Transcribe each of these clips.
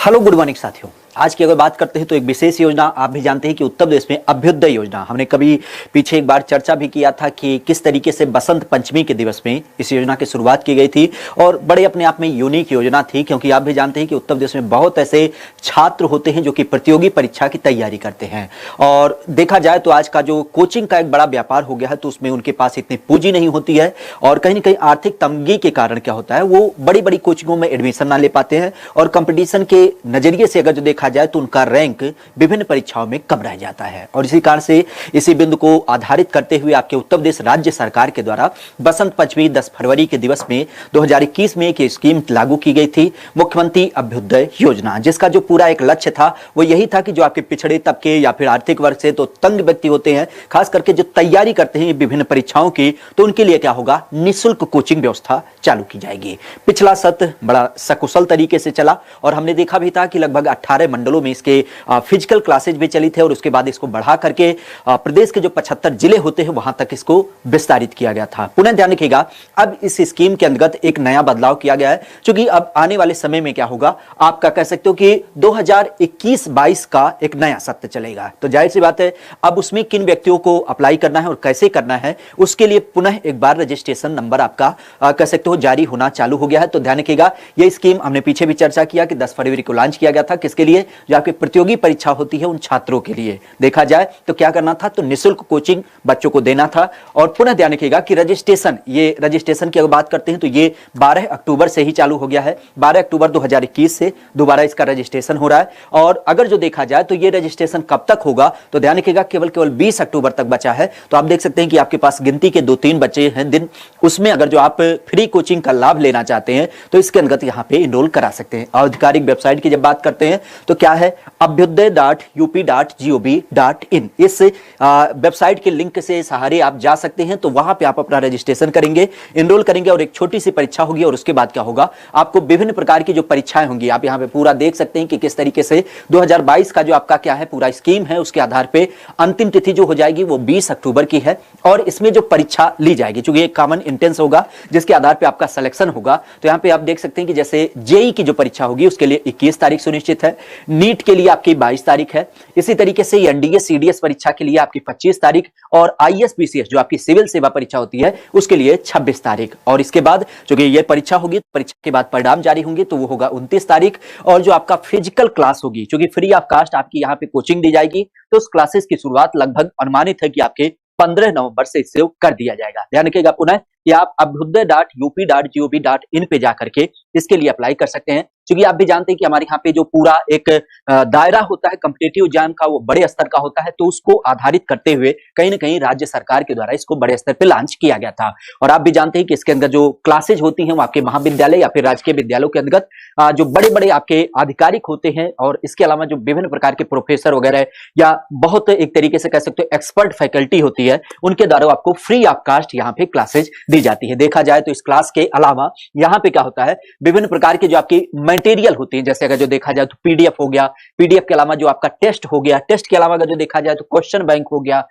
Hello good morning साथियों। आज की अगर बात करते हैं तो एक विशेष योजना आप भी जानते हैं कि उत्तर प्रदेश में अभ्युदय योजना, हमने कभी पीछे एक बार चर्चा भी किया था कि किस तरीके से बसंत पंचमी के दिवस में इस योजना की शुरुआत की गई थी और बड़े अपने आप में यूनिक योजना थी, क्योंकि आप भी जानते हैं कि उत्तर प्रदेश में बहुत ऐसे छात्र होते हैं जो कि प्रतियोगी परीक्षा की तैयारी करते हैं। और देखा जाए तो आज का जो कोचिंग का एक बड़ा व्यापार हो गया है, तो उसमें उनके पास इतनी पूंजी नहीं होती है और कहीं ना कहीं आर्थिक तंगी के कारण क्या होता है, वो बड़ी बड़ी कोचिंगों में एडमिशन ना ले पाते हैं और कंपटीशन के नजरिए से अगर जो देखा जाए तो उनका रैंक विभिन्न परीक्षाओं में कम रह जाता है। और इसी कारण से इसी बिंदु को आधारित करते हुए आपके उत्तर प्रदेश राज्य सरकार के द्वारा बसंत पंचमी 10 फरवरी के दिवस में 2021 में एक स्कीम लागू की गई थी, मुख्यमंत्री अभ्युदय योजना, जिसका जो पूरा एक लक्ष्य था वो यही था कि जो आपके पिछड़े तबके या फिर आर्थिक वर्ग से तो तंग व्यक्ति होते हैं, खास करके जो तैयारी करते हैं विभिन्न परीक्षाओं की, तो उनके लिए क्या होगा, निःशुल्क कोचिंग व्यवस्था चालू की जाएगी। पिछला सत्र बड़ा सकुशल तरीके से चला और हमने देखा भी था कि लगभग 18 मंडलों में इसके फिजिकल क्लासेज भी चली थे और उसके बाद इसको बढ़ा करके प्रदेश के जो 75 जिले होते हैं वहां तक इसको विस्तारित किया गया था। पुनः ध्यान रखिएगा, अब इस स्कीम के अंतर्गत एक नया बदलाव किया गया है, क्योंकि अब आने वाले समय में क्या होगा, आपका कह सकते हो कि 2021-22 का एक नया सत्र चलेगा। तो जाहिर सी बात है, अब उसमें किन व्यक्तियों को अप्लाई करना है और कैसे करना है, उसके लिए पुनः एक बार रजिस्ट्रेशन नंबर आपका कह सकते हो जारी होना चालू हो गया है। तो ध्यान रखिएगा, यह स्कीम हमने पीछे भी चर्चा किया कि 10 फरवरी को लॉन्च किया गया था। किसके लिए? जो आपकी प्रतियोगी परीक्षा होती है उन छात्रों के लिए। देखा जाए तो क्या करना था, तो निःशुल्क कोचिंग बच्चों को देना था। और पुनः ध्यान रखिएगा कि रजिस्ट्रेशन की अगर बात करते हैं तो ये 12 अक्टूबर से ही चालू हो गया है। 12 अक्टूबर 2021 से दोबारा इसका रजिस्ट्रेशन हो रहा है। और अगर जो देखा जाए तो ये रजिस्ट्रेशन कब तक होगा, तो ध्यान रखिएगा केवल 20 अक्टूबर तक बचा है। तो आप देख सकते हैं कि आपके पास गिनती के 2-3 बचे हैं दिन, उसमें अगर जो आप फ्री कोचिंग का लाभ लेना चाहते हैं तो इसके अंतर्गत यहाँ पे इनरोल करा सकते हैं। आधिकारिक वेबसाइट की जब बात करते हैं तो क्या है, abhyuday.up.gov.in, इस वेबसाइट के लिंक से सहारे आप जा सकते हैं। तो वहां पे आप अपना रजिस्ट्रेशन करेंगे, इनरोल करेंगे और एक छोटी सी परीक्षा होगी और उसके बाद क्या होगा, आपको विभिन्न प्रकार की जो परीक्षाएं होंगी, आप यहां पे पूरा देख सकते हैं कि किस तरीके से 2022 का जो आपका क्या है पूरा स्कीम है, उसके आधार पे अंतिम तिथि जो हो जाएगी वो 20 अक्टूबर की है। और इसमें जो परीक्षा ली जाएगी, चूंकि एक कॉमन इंट्रेंस होगा जिसके आधार पर आपका सिलेक्शन होगा, तो यहां पर आप देख सकते हैं कि जैसे जेई की जो परीक्षा होगी उसके लिए 21 तारीख सुनिश्चित है, नीट के लिए आपकी 22 तारीख है, इसी तरीके से एनडीए सीडीएस परीक्षा के लिए आपकी 25 तारीख और आईएसपीसीएस जो आपकी सिविल सेवा परीक्षा होती है उसके लिए 26 तारीख। और इसके बाद जो कि ये परीक्षा होगी, परीक्षा के बाद परिणाम जारी होंगे तो वो होगा 29 तारीख। और जो आपका फिजिकल क्लास होगी, क्योंकि फ्री ऑफ कास्ट आपकी यहाँ पे कोचिंग दी जाएगी, तो उस क्लासेस की शुरुआत लगभग अनुमानित है कि आपके 15 नवंबर से इससे कर दिया जाएगा। ध्यान रखिएगा पुनः कि आप abhyuday.up.gov.in पे जाकर के इसके लिए अप्लाई कर सकते हैं, क्योंकि आप भी जानते हैं कि हमारे यहाँ पे जो पूरा एक दायरा होता है कॉम्पिटिटिव एग्जाम का, वो बड़े स्तर का होता है। तो उसको आधारित करते हुए कहीं ना कहीं राज्य सरकार के द्वारा इसको बड़े स्तर पे लॉन्च किया गया था। और आप भी जानते हैं कि इसके अंदर जो क्लासेज होती हैं वो आपके महाविद्यालय या फिर राजकीय विद्यालयों के अंतर्गत जो बड़े बड़े आपके आधिकारिक होते हैं, और इसके अलावा जो विभिन्न प्रकार के प्रोफेसर वगैरह या बहुत एक तरीके से कह सकते हो एक्सपर्ट फैकल्टी होती है, उनके द्वारा आपको फ्री ऑफ कास्ट यहाँ पे क्लासेज दी जाती है। देखा जाए तो इस क्लास के अलावा यहाँ पे क्या होता है, विभिन्न प्रकार के जो आपकी मटेरियल होती है, जैसे अगर जो देखा जाए तो पीडीएफ हो गया, पीडीएफ के अलावा जो आपका टेस्ट हो गया, टेस्ट के अलावा अगर जो देखा जाए तो क्वेश्चन बैंक हो गया,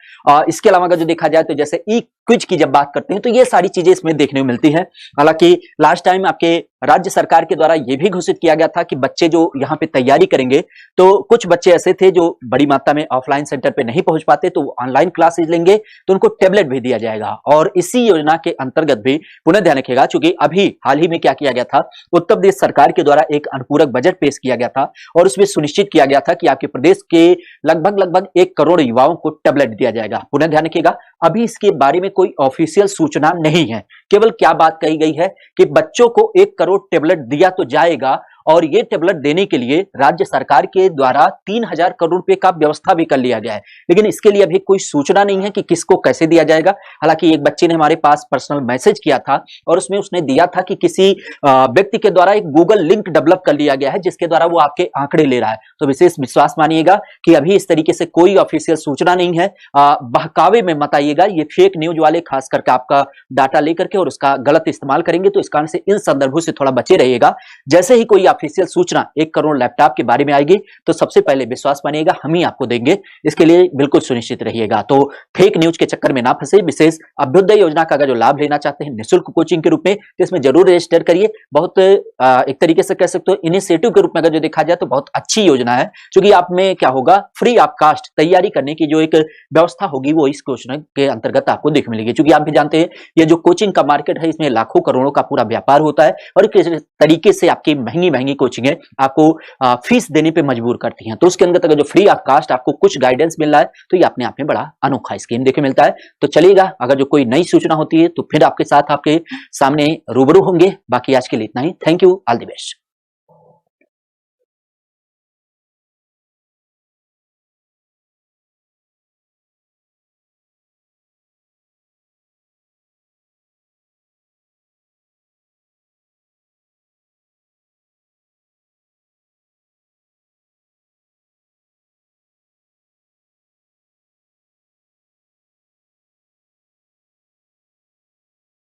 इसके अलावा अगर जो देखा जाए तो जैसे ई क्विज की जब बात करते हैं तो ये सारी चीजें इसमें देखने को मिलती हैं। हालांकि लास्ट टाइम आपके राज्य सरकार के द्वारा यह भी घोषित किया गया था कि बच्चे जो यहाँ पे तैयारी करेंगे, तो कुछ बच्चे ऐसे थे जो बड़ी मात्रा में ऑफलाइन सेंटर पे नहीं पहुंच पाते, तो ऑनलाइन क्लासेज लेंगे तो उनको टैबलेट भी दिया जाएगा। और इसी योजना के अंतर्गत भी पुनः ध्यान रखिएगा, चूंकि अभी हाल ही में क्या किया गया था, उत्तर प्रदेश सरकार के द्वारा एक अनुपूरक बजट पेश किया गया था और उसमें सुनिश्चित किया गया था कि आपके प्रदेश के लगभग 1 करोड़ युवाओं को टैबलेट दिया जाएगा। पुनः ध्यान रखिएगा, अभी इसके बारे में कोई ऑफिशियल सूचना नहीं है, केवल क्या बात कही गई है कि बच्चों को 1 करोड़ टैबलेट दिया तो जाएगा, और ये टैबलेट देने के लिए राज्य सरकार के द्वारा 3000 करोड़ रुपए का व्यवस्था भी कर लिया गया है। लेकिन इसके लिए अभी कोई सूचना नहीं है कि किसको कैसे दिया जाएगा। हालांकि एक बच्चे ने हमारे पास पर्सनल मैसेज किया था और उसमें उसने दिया था कि किसी व्यक्ति के द्वारा एक गूगल लिंक डेवलप कर लिया गया है जिसके द्वारा वो आपके आंकड़े ले रहा है। तो विशेष विश्वास मानिएगा कि अभी इस तरीके से कोई ऑफिशियल सूचना नहीं है। बहकावे में मत आइएगा, ये फेक न्यूज वाले खास करके आपका डाटा लेकर के और उसका गलत इस्तेमाल करेंगे, तो इस कारण से इन संदर्भों से थोड़ा बचे रहिएगा। जैसे ही कोई ऑफिशियल सूचना 1 करोड़ लैपटॉप के बारे में आएगी तो सबसे पहले विश्वास मानिएगा हम ही आपको देंगे, इसके लिए बिल्कुल सुनिश्चित रहिएगा। तो फेक न्यूज के चक्कर में ना फंसे। विशेष अभ्युदय योजना का अगर जो लाभ लेना चाहते हैं निःशुल्क कोचिंग के रूप में, तो इसमें जरूर रजिस्टर करिए। बहुत एक तरीके से कह सकते हो इनिशिएटिव के रूप में अगर जो देखा जाए तो बहुत अच्छी योजना है, क्योंकि आप में क्या होगा, फ्री ऑफ कास्ट तैयारी करने की जो एक व्यवस्था होगी वो इस योजना के अंतर्गत आपको देखने मिलेगी। क्योंकि आप भी जानते हैं ये जो कोचिंग का मार्केट है इसमें लाखों करोड़ों का पूरा व्यापार होता है, और किस तरीके से आपकी महंगी महंगी कोचिंग है आपको फीस देने पे मजबूर करती हैं। तो उसके अंदर अगर जो फ्री ऑफ कास्ट आपको कुछ गाइडेंस मिल रहा है तो ये अपने आप में बड़ा अनोखा स्कीम देखने मिलता है। तो चलिएगा, अगर जो कोई नई सूचना होती है तो फिर आपके साथ आपके सामने रूबरू होंगे। बाकी आज के लिए इतना ही। Thank you, all the best.